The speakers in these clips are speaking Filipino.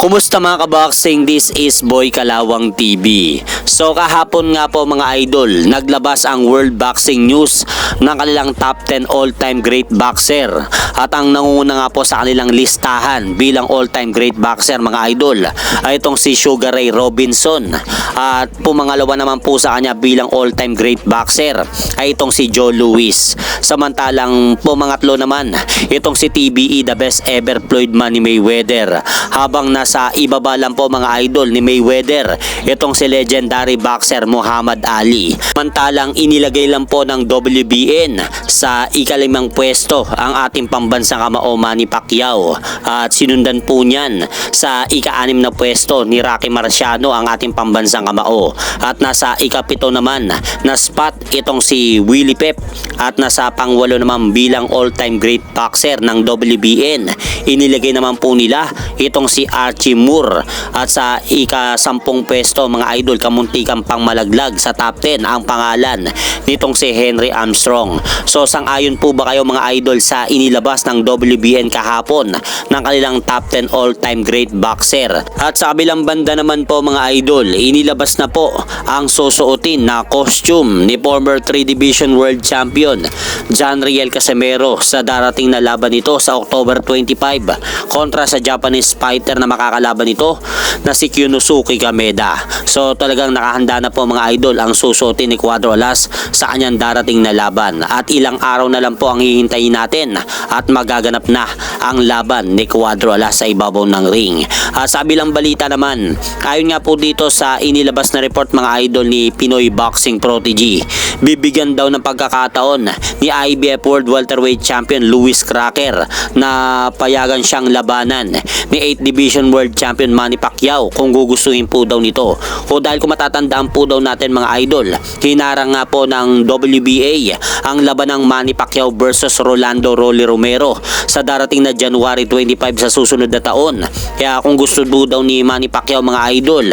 Kumusta mga kaboxing? This is Boy Kalawang TV. So kahapon nga po mga idol, naglabas ang World Boxing News ng kanilang top 10 all-time great boxer. At ang nangunguna nga po sa kanilang listahan bilang all-time great boxer mga idol ay itong si Sugar Ray Robinson. At pumangalawa naman po sa kanya bilang all-time great boxer ay itong si Joe Louis. Samantalang pumangatlo naman itong si TBE, the best ever Floyd Money Mayweather. Habang nasa ibaba lang po mga idol ni Mayweather itong si legendary boxer Muhammad Ali. Samantalang inilagay lang po ng WBN sa ikalimang pwesto ang ating pambansang kamao Manny Pacquiao. At sinundan po niyan sa ika-6 na pwesto ni Rocky Marciano ang ating pambansang kamao. At nasa ika-7 naman na spot itong si Willie Pep. At nasa pang-8 naman bilang all-time great boxer ng WBN. Inilagay naman po nila itong si Archie Moore. At sa ika-10 pwesto mga idol, kamuntikang pang malaglag sa top 10 ang pangalan nitong si Henry Armstrong. So sang-ayon po ba kayo mga idol sa inilabas ng WBN kahapon ng kanilang top 10 all-time great boxer? At sa kabilang banda naman po mga idol, inilabas na po ang susuotin na costume ni former 3 Division World Champion John Riel Casimero sa darating na laban nito sa October 25 kontra sa Japanese fighter na makakalaban nito na si Kyunosuke Kameda. So talagang nakahanda na po mga idol ang susuotin ni Cuadro Alas sa kanyang darating na laban. At ilang araw na lang po ang hihintayin natin at magaganap na ang laban ni Cuadro Alas sa ibabaw ng ring. Sa bilang balita naman, ayon nga po dito sa inilabas na report mga idol ni Pinoy Boxing Prodigy, bibigyan daw ng pagkakataon ni IBF World Welterweight Champion Louis Cracker na payagan siyang labanan ni 8th Division World Champion Manny Pacquiao kung gugustuhin po daw nito. O dahil kung matatandaan po daw natin mga idol, hinarang nga po ng WBA ang laban ng Manny Pacquiao versus Rolando Rolly Romero sa darating na January 25 sa susunod na taon. Kaya kung gusto po daw ni Manny Pacquiao mga idol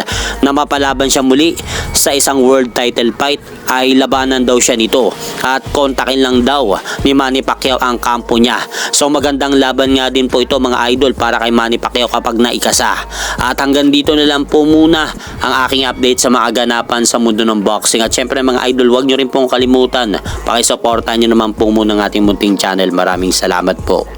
na mapalaban siya muli sa isang world title fight, ay labanan daw siya nito at kontakin lang daw ni Manny Pacquiao ang kampo niya. So magandang laban nga din po ito mga idol para kay Manny Pacquiao kapag naikasa. At hanggang dito na lang po muna ang aking update sa mga ganapan sa mundo ng boxing. At syempre mga idol, huwag nyo rin pong kalimutan, pakisuportahan nyo naman po muna ng ating munting channel. Maraming salamat po.